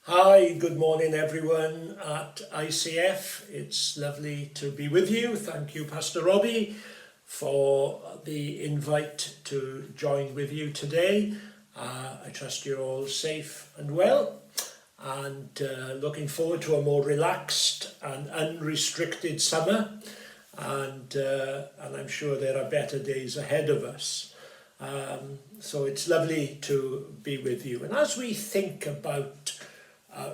Hi, good morning everyone at ICF. It's lovely to be with you. Thank you, Pastor Robbie, for the invite to join with you today. I trust you're all safe and well, and looking forward to a more relaxed and unrestricted summer, and I'm sure there are better days ahead of us. So it's lovely to be with you. And as we think about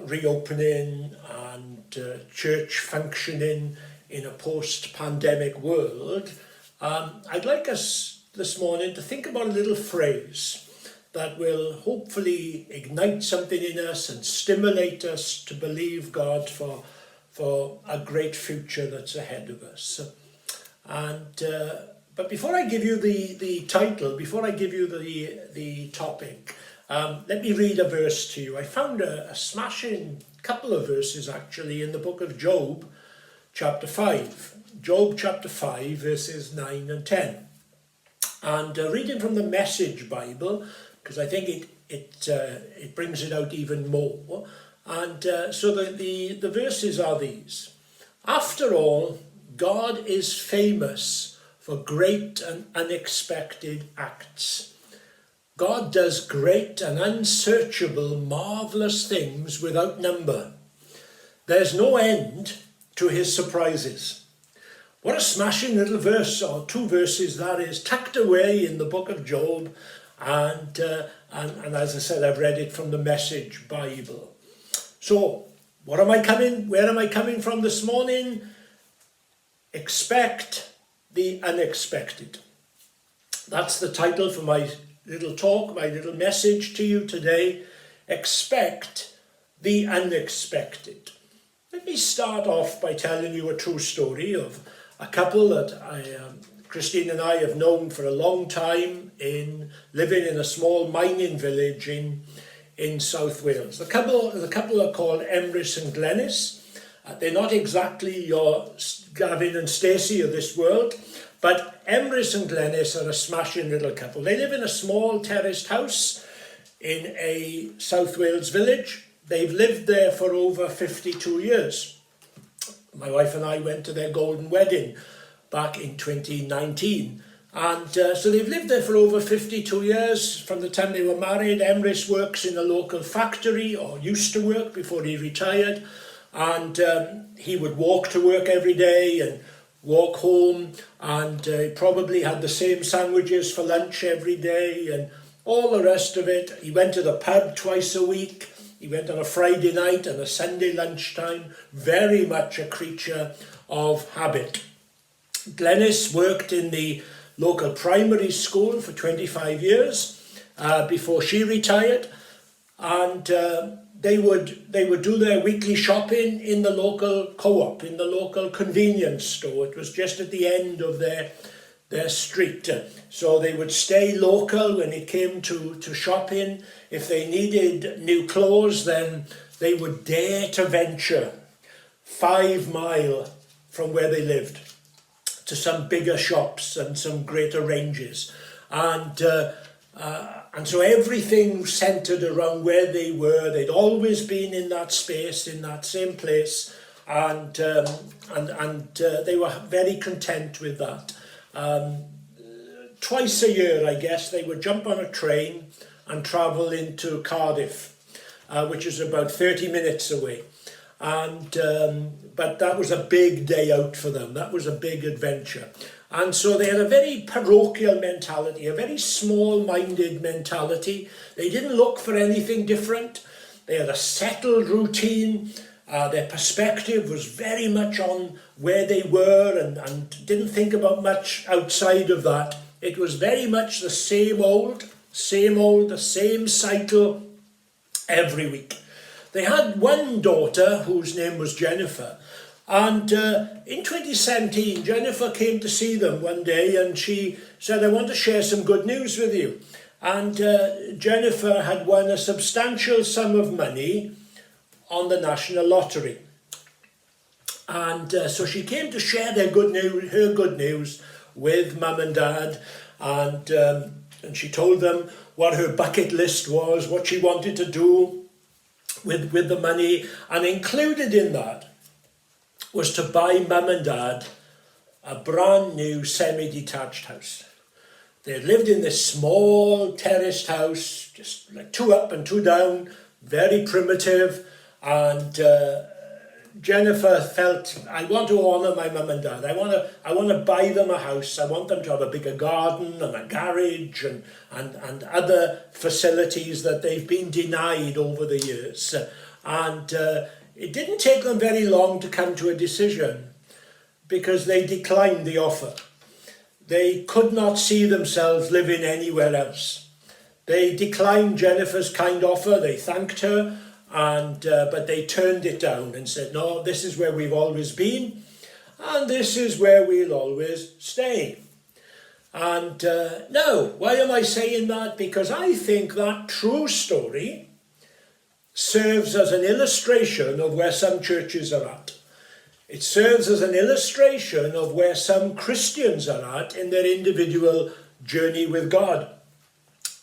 reopening and church functioning in a post-pandemic world, I'd like us this morning to think about a little phrase that will hopefully ignite something in us and stimulate us to believe God for a great future that's ahead of us. But before I give you the title, before I give you the topic, let me read a verse to you. I found a smashing couple of verses actually in the book of Job, chapter 5. Job chapter 5, verses 9 and 10. And reading from the Message Bible, because I think it brings it out even more. And so the verses are these. After all, God is famous for great and unexpected acts. God does great and unsearchable, marvellous things without number. There's no end to his surprises. What a smashing little verse, or two verses that is, tucked away in the book of Job. And as I said, I've read it from the Message Bible. So, where am I coming from this morning? Expect the unexpected. That's the title for my little talk, my little message to you today. Expect the unexpected. Let me start off by telling you a true story of a couple that Christine and I have known for a long time, living in a small mining village in South Wales. The couple are called Emrys and Glenys. They're not exactly your Gavin and Stacey of this world, but Emrys and Glenys are a smashing little couple. They live in a small terraced house in a South Wales village. They've lived there for over 52 years. My wife and I went to their golden wedding back in 2019. And so they've lived there for over 52 years. From the time they were married, Emrys works in a local factory, or used to work before he retired. And he would walk to work every day and walk home, and he probably had the same sandwiches for lunch every day and all the rest of it. He went to the pub twice a week. He went on a Friday night and a Sunday lunchtime. Very much a creature of habit. Glenys worked in the local primary school for 25 years before she retired, and they would do their weekly shopping in the local co-op, in the local convenience store. It was just at the end of their street. So they would stay local when it came to shopping. If they needed new clothes, then they would dare to venture 5 miles from where they lived to some bigger shops and some greater ranges. And so everything centred around where they were. They'd always been in that space, in that same place, and they were very content with that. Twice a year, I guess, they would jump on a train and travel into Cardiff, which is about 30 minutes away. But that was a big day out for them. That was a big adventure. And so they had a very parochial mentality, a very small-minded mentality. They didn't look for anything different. They had a settled routine. Their perspective was very much on where they were and didn't think about much outside of that. It was very much the same old, the same cycle every week. They had one daughter whose name was Jennifer. And in 2017, Jennifer came to see them one day and she said, I want to share some good news with you. And Jennifer had won a substantial sum of money on the national lottery. And so she came to share her good news with Mum and Dad. And she told them what her bucket list was, what she wanted to do. with the money, and included in that was to buy mum and dad a brand new semi-detached house. They had lived in this small terraced house, just like 2 up and 2 down, very primitive, and Jennifer felt, I want to honour my mum and dad. I want to buy them a house. I want them to have a bigger garden and a garage and other facilities that they've been denied over the years. And it didn't take them very long to come to a decision, because they declined the offer. They could not see themselves living anywhere else. They declined Jennifer's kind offer. They thanked her, but they turned it down and said, no, this is where we've always been, and this is where we'll always stay. And no, why am I saying that? Because I think that true story serves as an illustration of where some churches are at. It serves as an illustration of where some Christians are at in their individual journey with God,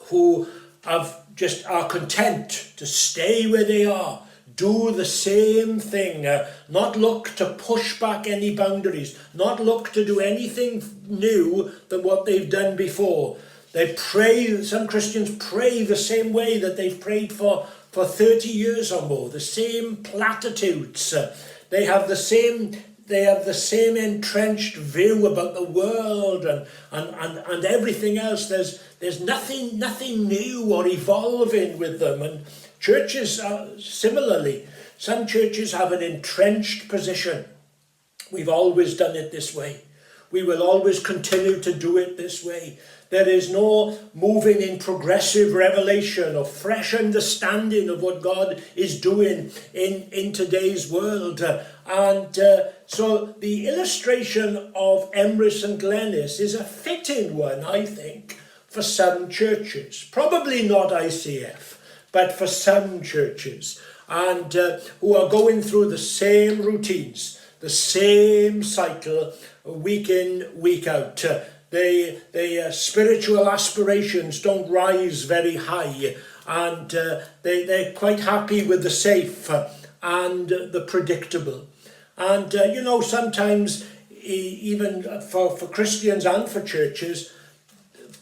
who are content to stay where they are, do the same thing, not look to push back any boundaries, not look to do anything new than what they've done before. They pray, some Christians pray the same way that they've prayed for 30 years or more, the same platitudes. They have the same entrenched view about the world and everything else. There's nothing new or evolving with them. And churches are similarly. Some churches have an entrenched position. We've always done it this way. We will always continue to do it this way. There is no moving in progressive revelation or fresh understanding of what God is doing in today's world. So the illustration of Emrys and Glenys is a fitting one, I think, for some churches. Probably not ICF, but for some churches, and who are going through the same routines, the same cycle, week in, week out. Their spiritual aspirations don't rise very high, and they're quite happy with the safe and the predictable. And sometimes even for Christians and for churches,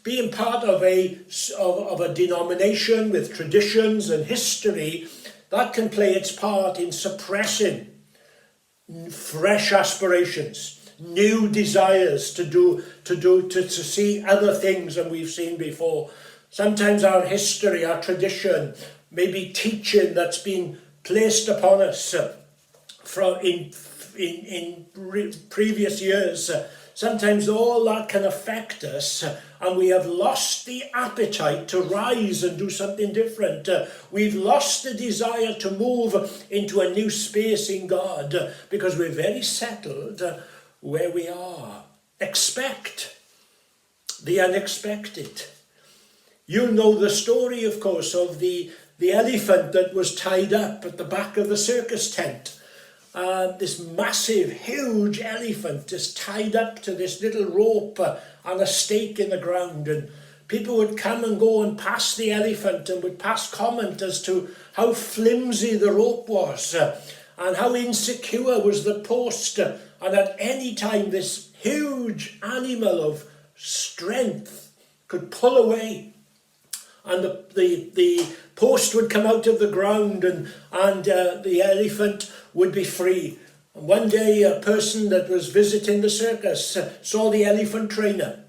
being part of a denomination with traditions and history, that can play its part in suppressing fresh aspirations, new desires to see other things than we've seen before. Sometimes our history, our tradition, maybe teaching that's been placed upon us in previous years, sometimes all that can affect us, and we have lost the appetite to rise and do something different. We've lost the desire to move into a new space in God because we're very settled where we are. Expect the unexpected. You know the story, of course, of the elephant that was tied up at the back of the circus tent. This massive, huge elephant is tied up to this little rope and a stake in the ground, and people would come and go and pass the elephant and would pass comment as to how flimsy the rope was and how insecure was the post, and at any time this huge animal of strength could pull away, and the post would come out of the ground, and the elephant would be free. And one day a person that was visiting the circus saw the elephant trainer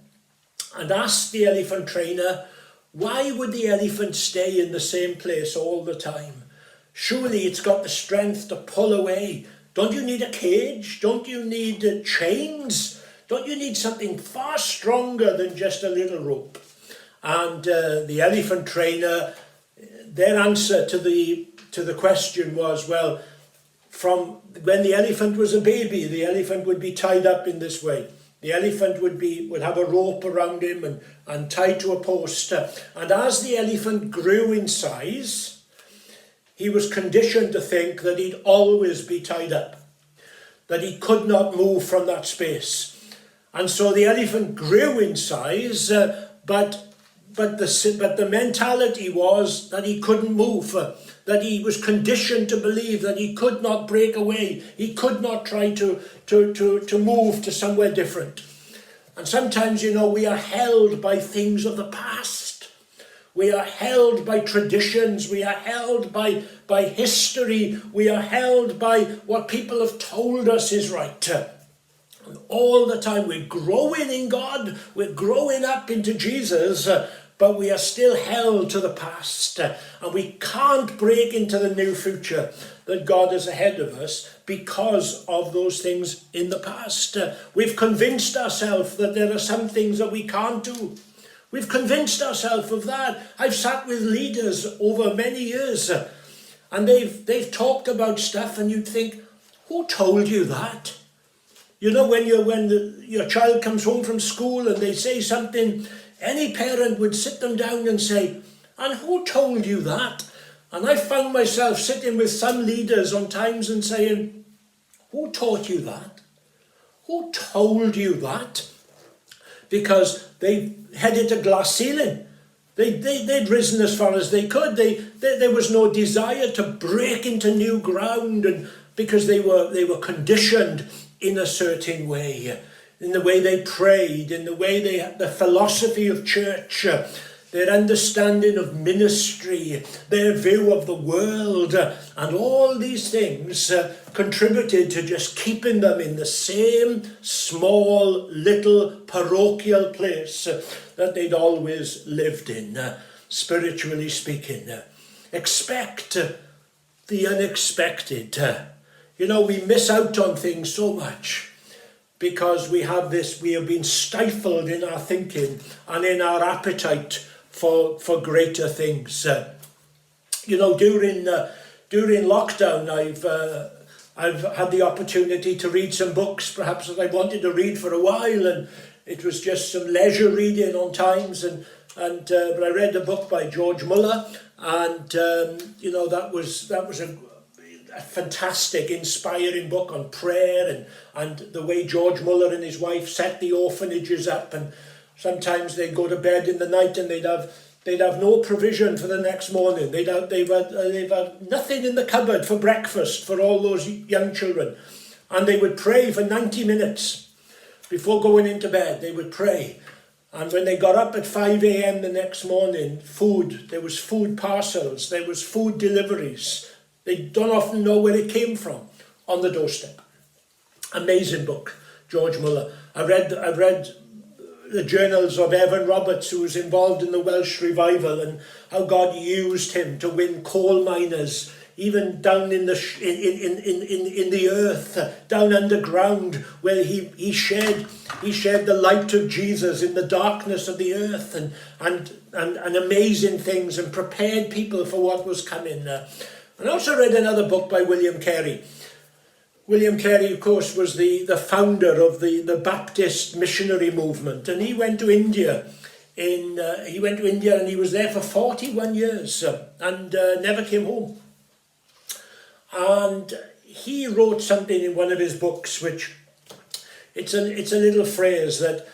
and asked the elephant trainer, why would the elephant stay in the same place all the time? Surely it's got the strength to pull away. Don't you need a cage? Don't you need chains? Don't you need something far stronger than just a little rope? And the elephant trainer, their answer to the question was, well, from when the elephant was a baby, the elephant would be tied up in this way. The elephant would have a rope around him and tied to a post. And as the elephant grew in size, he was conditioned to think that he'd always be tied up, that he could not move from that space. And so the elephant grew in size, but but the mentality was that he couldn't move, that he was conditioned to believe that he could not break away, he could not try to move to somewhere different. And sometimes, we are held by things of the past. We are held by traditions. We are held by history. We are held by what people have told us is right. And all the time we're growing in God. We're growing up into Jesus. But we are still held to the past. And we can't break into the new future that God is ahead of us because of those things in the past. We've convinced ourselves that there are some things that we can't do. We've convinced ourselves of that. I've sat with leaders over many years and they've talked about stuff and you'd think, who told you that? When your child comes home from school and they say something, any parent would sit them down and say, and who told you that? And I found myself sitting with some leaders on times and saying, who taught you that? Who told you that? Because they headed a glass ceiling. They'd risen as far as they could. There was no desire to break into new ground, and because they were conditioned in a certain way, in the way they prayed, in the way the philosophy of church, their understanding of ministry, their view of the world, and all these things contributed to just keeping them in the same small little parochial place that they'd always lived in, spiritually speaking. Expect the unexpected. We miss out on things so much because we have been stifled in our thinking and in our appetite for greater things. During lockdown, I've had the opportunity to read some books, perhaps that I wanted to read for a while, and it was just some leisure reading on times. But I read a book by George Muller, and that was a fantastic, inspiring book on prayer and the way George Muller and his wife set the orphanages up. And sometimes they'd go to bed in the night and they'd have no provision for the next morning. They'd have nothing in the cupboard for breakfast for all those young children. And they would pray for 90 minutes before going into bed. They would pray. And when they got up at 5 a.m. the next morning, there was food parcels, there was food deliveries. They don't often know where it came from on the doorstep. Amazing book, George Muller. I've read the journals of Evan Roberts, who was involved in the Welsh revival, and how God used him to win coal miners, even down in the earth, down underground, where he shared the light of Jesus in the darkness of the earth, and amazing things, and prepared people for what was coming. And I also read another book by William Carey. William Carey, of course, was the founder of the Baptist missionary movement, and he went to India. And he was there for 41 years and never came home. And he wrote something in one of his books, which it's a little phrase that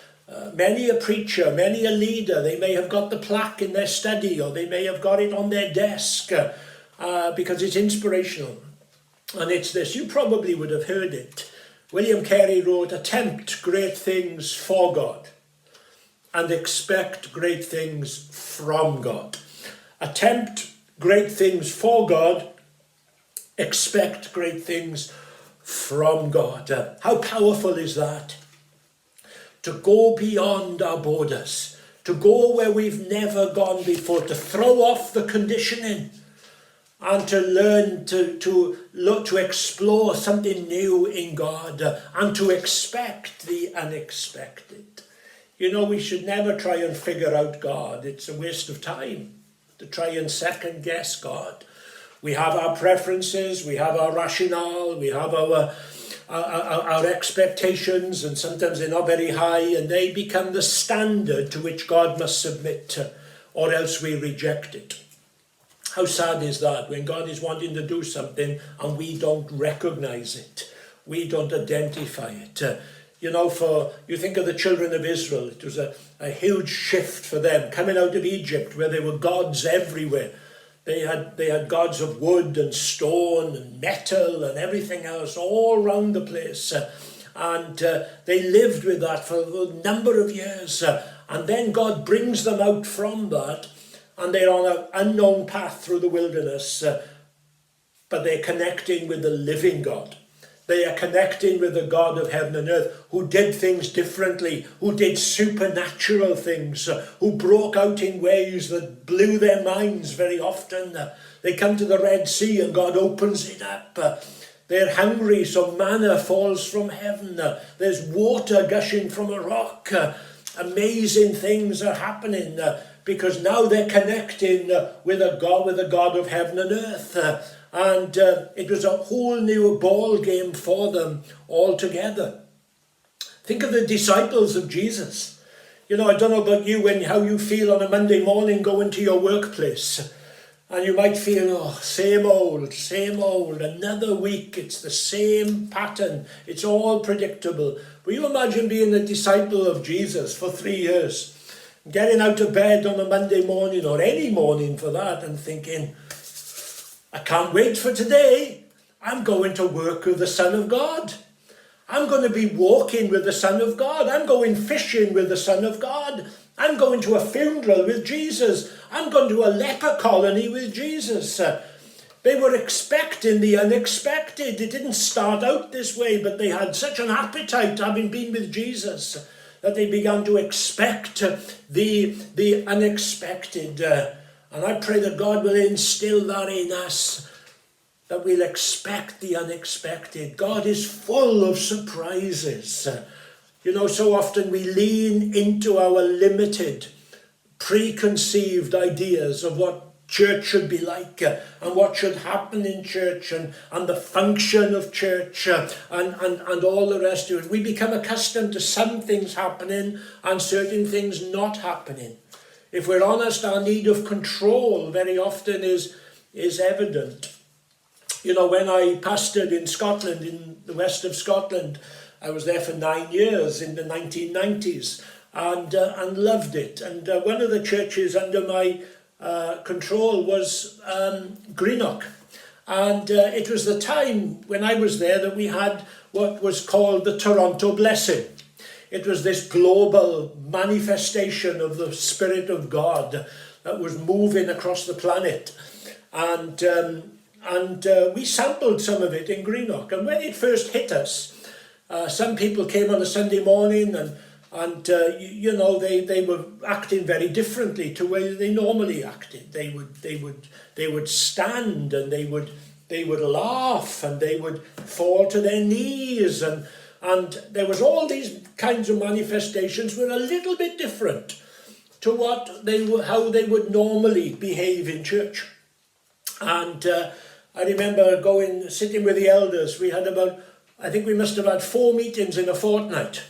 many a preacher, many a leader, they may have got the plaque in their study, or they may have got it on their desk. Because it's inspirational. And it's this, you probably would have heard it. William Carey wrote, attempt great things for God and expect great things from God. Attempt great things for God, expect great things from God. How powerful is that? To go beyond our borders, to go where we've never gone before, to throw off the conditioning, and to learn to look to explore something new in God, and to expect the unexpected. We should never try and figure out God. It's a waste of time to try and second guess God. We have our preferences, we have our rationale, we have our expectations, and sometimes they're not very high, and they become the standard to which God must submit to, or else we reject it. How sad is that, when God is wanting to do something and we don't recognize it, we don't identify it. You think of the children of Israel, it was a huge shift for them coming out of Egypt, where there were gods everywhere. They had gods of wood and stone and metal and everything else all around the place. And they lived with that for a number of years. And then God brings them out from that, and they're on an unknown path through the wilderness. But they're connecting with the living God. They are connecting with the God of heaven and earth, who did things differently, who did supernatural things, who broke out in ways that blew their minds very often. They come to the Red Sea and God opens it up. They're hungry, so manna falls from heaven. There's water gushing from a rock. Amazing things are happening because now they're connecting with the God of heaven and earth. And it was a whole new ball game for them altogether. Think of the disciples of Jesus. I don't know about you, how you feel on a Monday morning going to your workplace. And you might feel, same old, another week, it's the same pattern, it's all predictable. Will you imagine being a disciple of Jesus for 3 years? Getting out of bed on a Monday morning, or any morning for that, and thinking, I can't wait for today. I'm going to work with the Son of God. I'm going to be walking with the Son of God. I'm going fishing with the Son of God. I'm going to a funeral with Jesus. I'm going to a leper colony with Jesus. They were expecting the unexpected. It didn't start out this way, but they had such an appetite, having been with Jesus, that they began to expect the unexpected. And I pray that God will instill that in us, that we'll expect the unexpected. God is full of surprises. So often we lean into our limited, preconceived ideas of what church should be like and what should happen in church and the function of church and all the rest of it. We become accustomed to some things happening and certain things not happening. If we're honest, our need of control very often is evident. When I pastored in Scotland, in the west of Scotland, I was there for 9 years in the 1990s and loved it. And one of the churches under my control was Greenock. And it was the time when I was there that we had what was called the Toronto Blessing. It was this global manifestation of the Spirit of God that was moving across the planet. And we sampled some of it in Greenock. And when it first hit us, some people came on a Sunday morning and they were acting very differently to where they normally acted. They would stand and they would laugh and they would fall to their knees and there was all these kinds of manifestations were a little bit different to how they would normally behave in church. And I remember sitting with the elders. We had we must have had 4 meetings in a fortnight,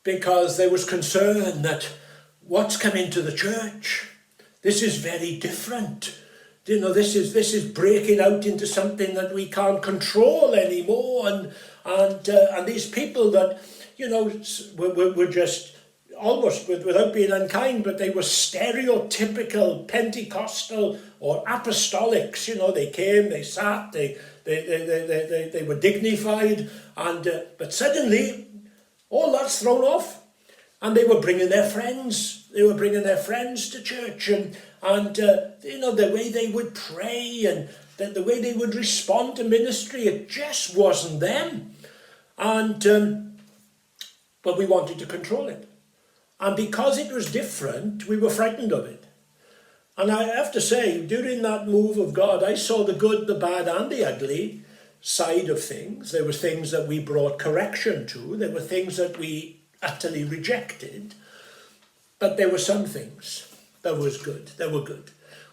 because there was concern that what's come into the church, this is very different. This is breaking out into something that we can't control anymore, and these people that were just almost, without being unkind, but they were stereotypical Pentecostal or apostolics. They came, they sat, they were dignified, but suddenly all that's thrown off, and they were bringing their friends. They were bringing their friends to church, and the way they would pray and the way they would respond to ministry, it just wasn't them. But we wanted to control it. And because it was different, we were frightened of it. And I have to say, during that move of God, I saw the good, the bad, and the ugly side of things. There were things that we brought correction to. There were things that we utterly rejected. But there were some things that were good.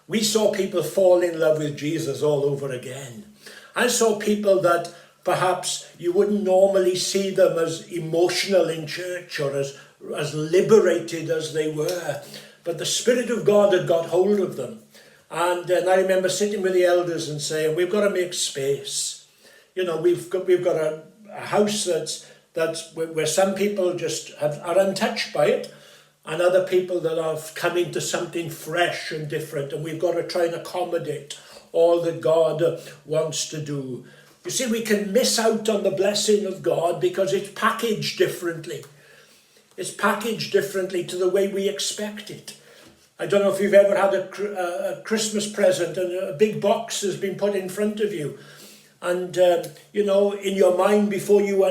We saw people fall in love with Jesus all over again. I saw people that perhaps you wouldn't normally see them as emotional in church or as liberated as they were. But the Spirit of God had got hold of them. And I remember sitting with the elders and saying, we've got to make space. We've got a house That's where some people just are untouched by it, and other people that have come into something fresh and different, and we've got to try and accommodate all that God wants to do. You see, we can miss out on the blessing of God because it's packaged differently. It's packaged differently to the way we expect it. I don't know if you've ever had a Christmas present and a big box has been put in front of you. And, you know, in your mind before you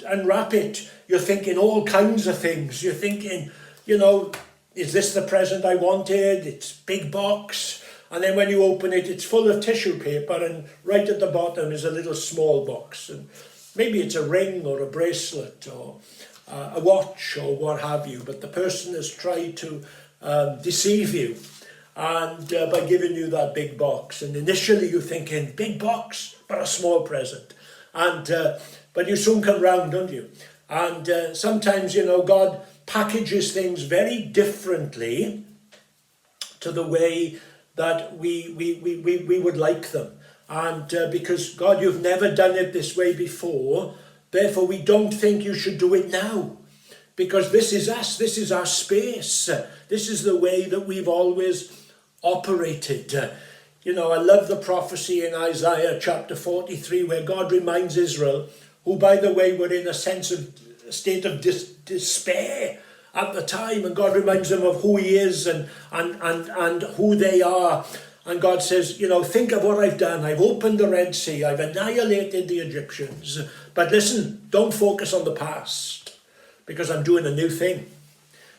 unwrap it, you're thinking all kinds of things. You're thinking, you know, is this the present I wanted? It's big box. And then when you open it, it's full of tissue paper, and right at the bottom is a little small box. And maybe it's a ring or a bracelet or a watch or what have you. But the person has tried to deceive you, and by giving you that big box. And initially you're thinking, big box, but a small present. And but you soon come round, don't you? And sometimes, you know, God packages things very differently to the way that we would like them. And because, God, you've never done it this way before, therefore we don't think you should do it now. Because this is us, this is our space. This is the way that we've always operated. You know, I love the prophecy in Isaiah chapter 43 where God reminds Israel, who by the way were in a state of despair at the time, and God reminds them of who he is and who they are. And God says, you know, think of what I've done. I've opened the Red Sea. I've annihilated the Egyptians. But listen, don't focus on the past, because I'm doing a new thing.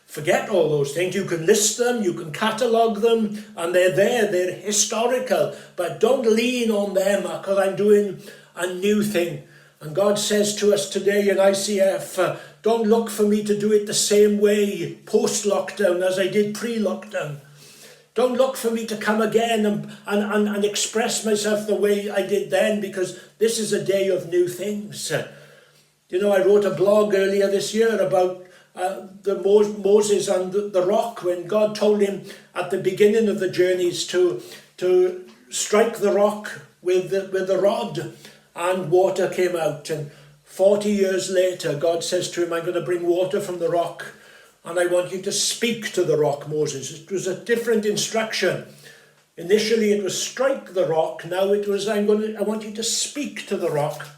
Forget all those things. You can list them, you can catalogue them, and they're there, they're historical. But don't lean on them, because I'm doing a new thing. And God says to us today in ICF, don't look for me to do it the same way post-lockdown as I did pre-lockdown. Don't look for me to come again and express myself the way I did then, because this is a day of new things. You know, I wrote a blog earlier this year about Moses and the rock, when God told him at the beginning of the journeys to strike the rock with the rod, and water came out. And 40 years later, God says to him, I'm going to bring water from the rock, and I want you to speak to the rock, Moses. It was a different instruction. Initially it was strike the rock. Now it was, I want you to speak to the rock.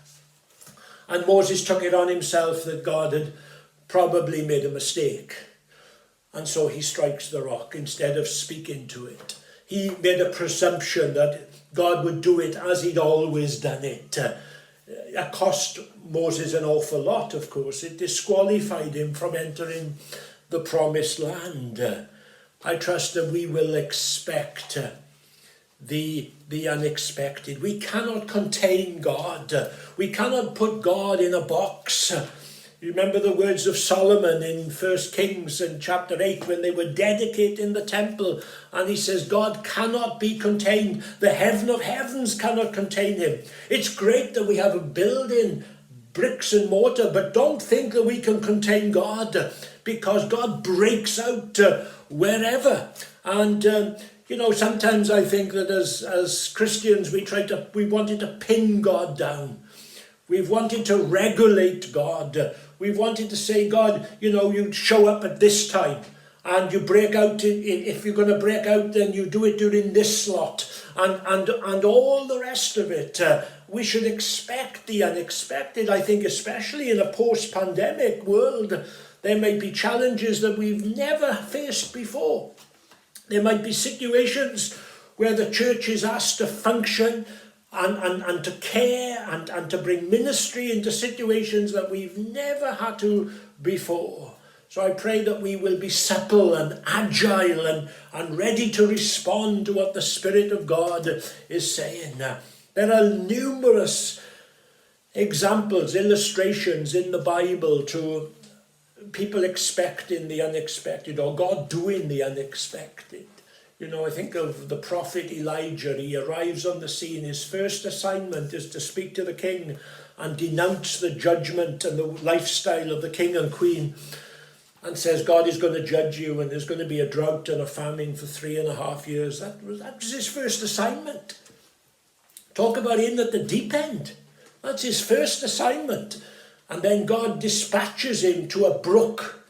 And Moses took it on himself that God had probably made a mistake. And so he strikes the rock instead of speaking to it. He made a presumption that God would do it as he'd always done it. It cost Moses an awful lot, of course. It disqualified him from entering the promised land. I trust that we will expect the unexpected. We cannot contain God. We cannot put God in a box. You remember the words of Solomon in 1 Kings in chapter 8 when they were dedicating the temple, and he says God cannot be contained. The heaven of heavens cannot contain him. It's great that we have a building, bricks and mortar, but don't think that we can contain God, because God breaks out wherever. And you know, sometimes I think that as Christians we wanted to pin God down. We've wanted to regulate God. We've wanted to say, God, you know, you show up at this time, and you break out. If you're going to break out, then you do it during this slot, and all the rest of it. We should expect the unexpected. I think especially in a post-pandemic world, there may be challenges that we've never faced before. There might be situations where the church is asked to function and to care and to bring ministry into situations that we've never had to before. So I pray that we will be supple and agile and ready to respond to what the Spirit of God is saying. There are numerous examples, illustrations in the Bible to people expecting the unexpected, or God doing the unexpected. You know, I think of the prophet Elijah. He arrives on the scene. His first assignment is to speak to the king and denounce the judgment and the lifestyle of the king and queen, and says God is going to judge you, and there's going to be a drought and a famine for 3.5 years. That was his first assignment. Talk about in at the deep end. That's his first assignment. And then God dispatches him to a brook,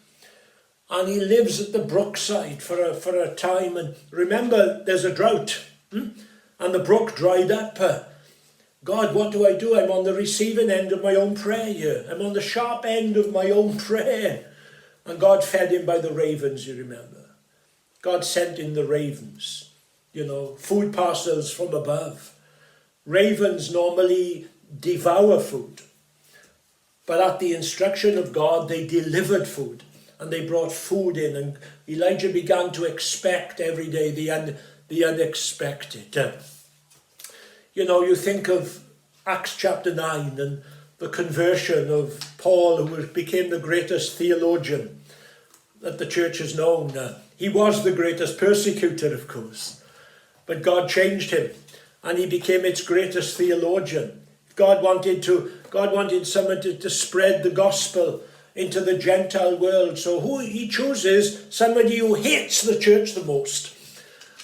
and he lives at the brookside for a time. And remember, there's a drought, and the brook dried up. God, what do? I'm on the receiving end of my own prayer here. I'm on the sharp end of my own prayer. And God fed him by the ravens, you remember. God sent in the ravens, food parcels from above. Ravens normally devour food. But at the instruction of God, they delivered food. And they brought food in. And Elijah began to expect every day the unexpected. You think of Acts chapter 9 and the conversion of Paul, who became the greatest theologian that the church has known. He was the greatest persecutor, of course. But God changed him, and he became its greatest theologian. God wanted someone to spread the gospel into the Gentile world. So who he chooses? Somebody who hates the church the most.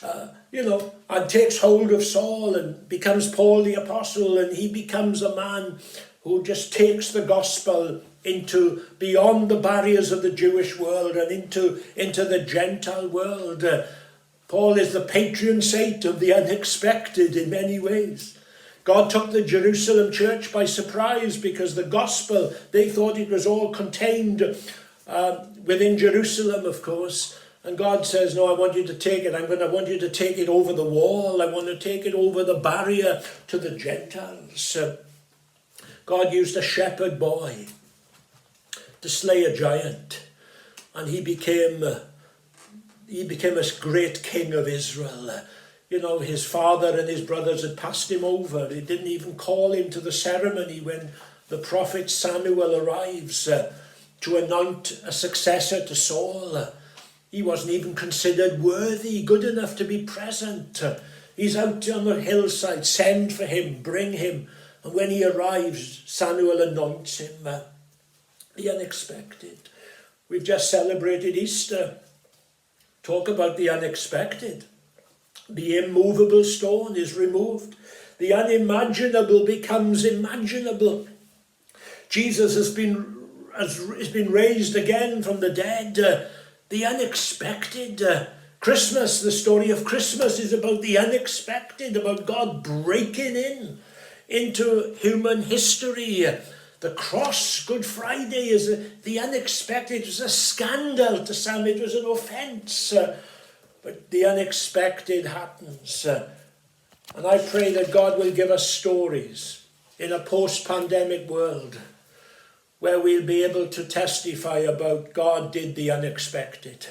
And takes hold of Saul and becomes Paul the apostle, and he becomes a man who just takes the gospel into beyond the barriers of the Jewish world and into the Gentile world. Paul is the patron saint of the unexpected in many ways. God took the Jerusalem church by surprise because the gospel, they thought it was all contained within Jerusalem, of course. And God says, no, I want you to take it. I want you to take it over the wall. I want to take it over the barrier to the Gentiles. God used a shepherd boy to slay a giant. And he became a great king of Israel. His father and his brothers had passed him over. They didn't even call him to the ceremony when the prophet Samuel arrives to anoint a successor to Saul. He wasn't even considered worthy, good enough to be present. He's out on the hillside, send for him, bring him. And when he arrives, Samuel anoints him. The unexpected. We've just celebrated Easter. Talk about the unexpected. The immovable stone is removed. The unimaginable becomes imaginable. Jesus has been raised again from the dead. The unexpected. Christmas, the story of Christmas is about the unexpected, about God breaking into human history. The cross, Good Friday, is the unexpected. It was a scandal to some, it was an offence. But the unexpected happens. And I pray that God will give us stories in a post-pandemic world where we'll be able to testify about God did the unexpected.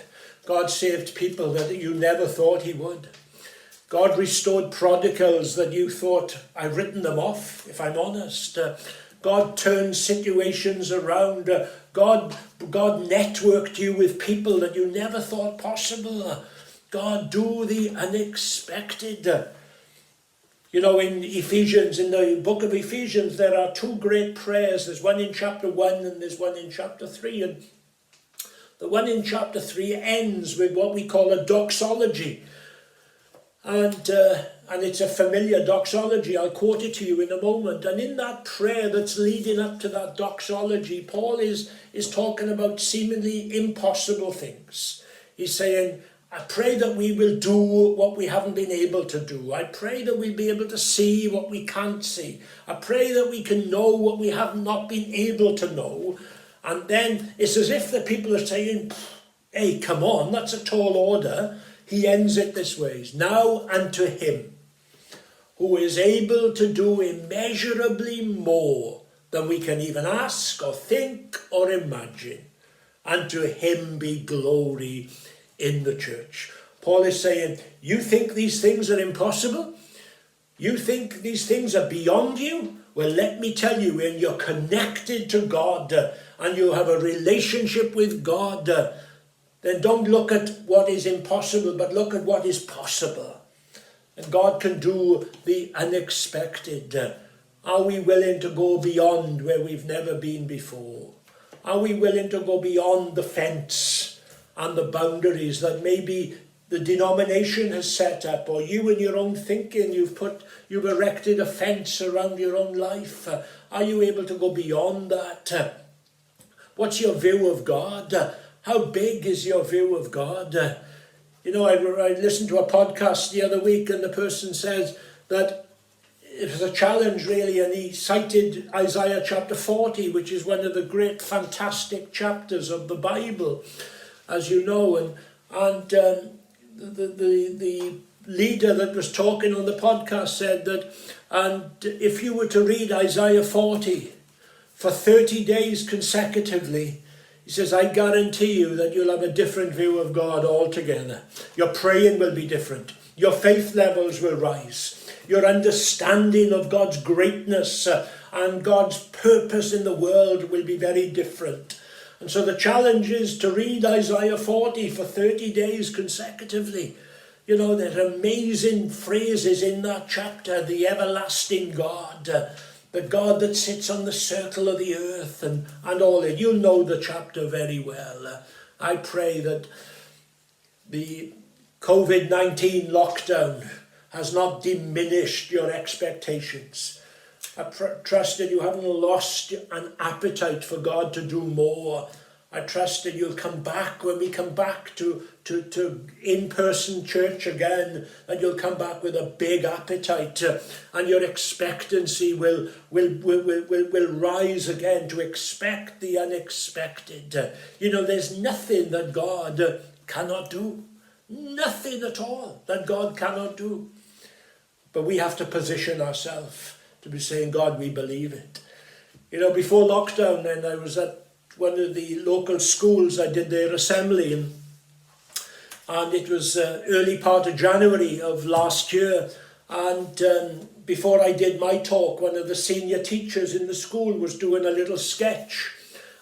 God saved people that you never thought he would. God restored prodigals that you thought, I've written them off, if I'm honest. God turned situations around. God networked you with people that you never thought possible. God do the unexpected. In Ephesians, in the book of Ephesians, there are two great prayers. There's one in chapter 1 and there's one in chapter 3. And the one in chapter 3 ends with what we call a doxology. And it's a familiar doxology. I'll quote it to you in a moment. And in that prayer that's leading up to that doxology, Paul is talking about seemingly impossible things. He's saying, I pray that we will do what we haven't been able to do. I pray that we'll be able to see what we can't see. I pray that we can know what we have not been able to know. And then it's as if the people are saying, hey, come on, that's a tall order. He ends it this way. Now unto him who is able to do immeasurably more than we can even ask or think or imagine. Unto him be glory in the church. Paul is saying, you think these things are impossible? You think these things are beyond you? Well, let me tell you, when you're connected to God and you have a relationship with God, then don't look at what is impossible, but look at what is possible. And God can do the unexpected. Are we willing to go beyond where we've never been before? Are we willing to go beyond the fence and the boundaries that maybe the denomination has set up, or you in your own thinking, you've erected a fence around your own life. Are you able to go beyond that? What's your view of God? How big is your view of God? I listened to a podcast the other week, and the person says that it was a challenge really, and he cited Isaiah chapter 40, which is one of the great fantastic chapters of the Bible, as you know, and the leader that was talking on the podcast said that, and if you were to read Isaiah 40 for 30 days consecutively, he says, I guarantee you that you'll have a different view of God altogether. Your praying will be different. Your faith levels will rise. Your understanding of God's greatness and God's purpose in the world will be very different. And so the challenge is to read Isaiah 40 for 30 days consecutively. There are amazing phrases in that chapter. The everlasting God, the God that sits on the circle of the earth, and all that. You know the chapter very well. I pray that the COVID-19 lockdown has not diminished your expectations. I trust that you haven't lost an appetite for God to do more. I trust that you'll come back when we come back to in-person church again, and you'll come back with a big appetite, and your expectancy will rise again to expect the unexpected. There's nothing that God cannot do. Nothing at all that God cannot do. But we have to position ourselves to be saying, God, we believe it. Before lockdown, then I was at one of the local schools. I did their assembly, and it was early part of January of last year. And before I did my talk, one of the senior teachers in the school was doing a little sketch,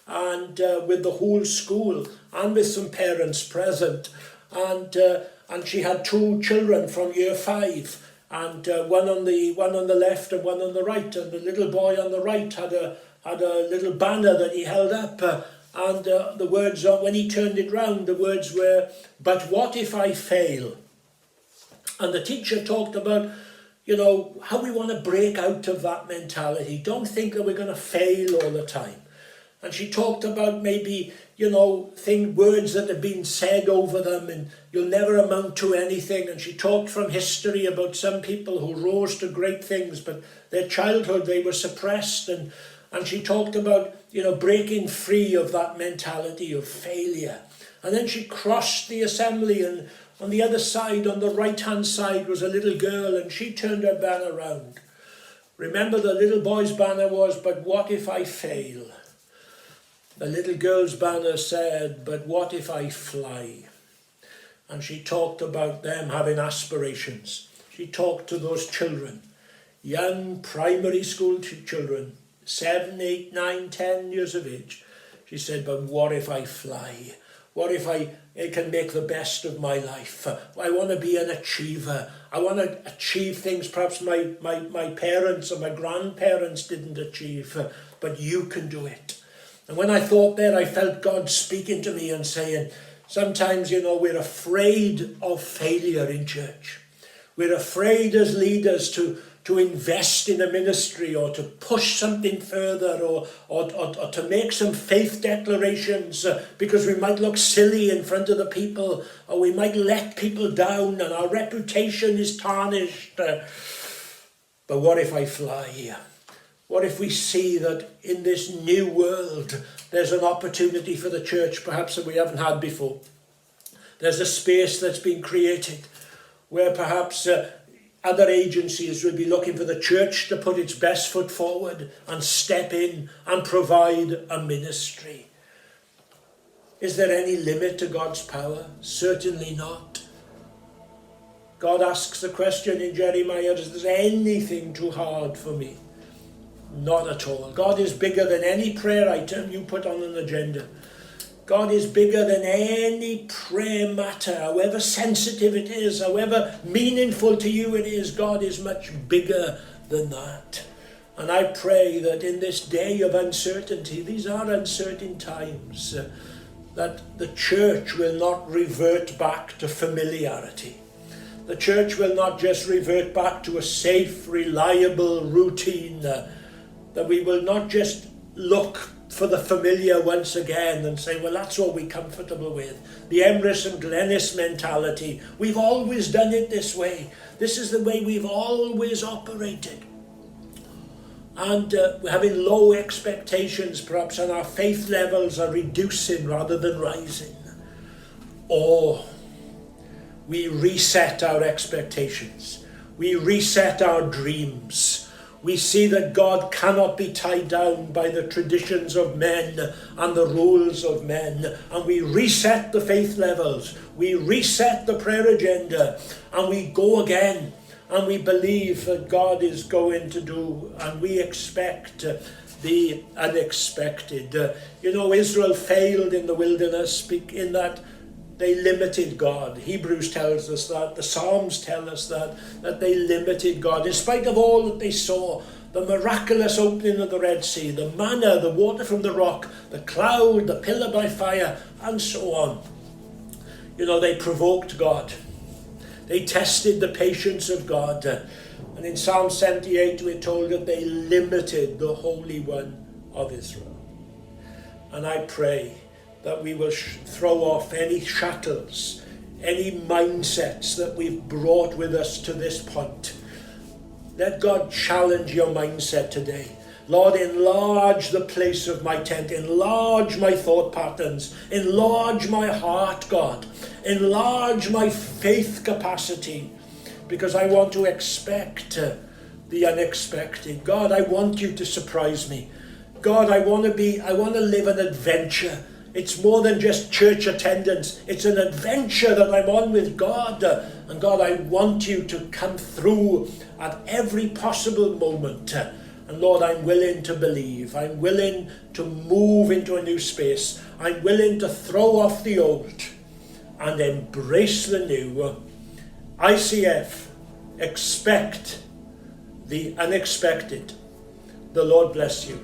and with the whole school and with some parents present. And she had two children from year 5. And one on the left and one on the right, and the little boy on the right had a little banner that he held up, and the words, when he turned it round, the words were, "But what if I fail?" And the teacher talked about, how we want to break out of that mentality. Don't think that we're going to fail all the time. And she talked about maybe, words that have been said over them, and you'll never amount to anything. And she talked from history about some people who rose to great things, but their childhood, they were suppressed. And she talked about, breaking free of that mentality of failure. And then she crossed the assembly, and on the other side, on the right-hand side, was a little girl, and she turned her banner round. Remember, the little boy's banner was, "But what if I fail?" The little girl's banner said, "But what if I fly?" And she talked about them having aspirations. She talked to those children, young primary school children, 7, 8, 9, 10 years of age. She said, "But what if I fly? What if I can make the best of my life? I want to be an achiever. I want to achieve things perhaps my parents or my grandparents didn't achieve, but you can do it." And when I thought that, I felt God speaking to me and saying, sometimes, we're afraid of failure in church. We're afraid as leaders to invest in a ministry, or to push something further, or to make some faith declarations, because we might look silly in front of the people, or we might let people down and our reputation is tarnished. But what if I fly here? What if we see that in this new world, there's an opportunity for the church perhaps that we haven't had before? There's a space that's been created where perhaps other agencies will be looking for the church to put its best foot forward and step in and provide a ministry. Is there any limit to God's power? Certainly not. God asks the question in Jeremiah, is there anything too hard for me? Not at all. God is bigger than any prayer item you put on an agenda. God is bigger than any prayer matter, however sensitive it is, however meaningful to you it is. God is much bigger than that. And I pray that in this day of uncertainty, these are uncertain times, that the church will not revert back to familiarity. The church will not just revert back to a safe, reliable routine, that we will not just look for the familiar once again and say, well, that's what we're comfortable with. The Emrys and Glenys mentality. We've always done it this way. This is the way we've always operated. And we're having low expectations perhaps, and our faith levels are reducing rather than rising. Or we reset our expectations. We reset our dreams. We see that God cannot be tied down by the traditions of men and the rules of men. And we reset the faith levels. We reset the prayer agenda. And we go again. And we believe that God is going to do, and we expect the unexpected. Israel failed in the wilderness in that they limited God. Hebrews tells us that, the Psalms tell us that they limited God. In spite of all that they saw, the miraculous opening of the Red Sea, the manna, the water from the rock, the cloud, the pillar by fire, and so on. They provoked God. They tested the patience of God. And in Psalm 78 we're told that they limited the Holy One of Israel. And I pray that we will throw off any shackles, any mindsets that we've brought with us to this point. Let God challenge your mindset today. Lord, enlarge the place of my tent. Enlarge my thought patterns. Enlarge my heart, God. Enlarge my faith capacity, because I want to expect the unexpected. God, I want you to surprise me. God, I want to live an adventure. It's more than just church attendance. It's an adventure that I'm on with God. And God, I want you to come through at every possible moment. And Lord, I'm willing to believe. I'm willing to move into a new space. I'm willing to throw off the old and embrace the new. ICF, expect the unexpected. The Lord bless you.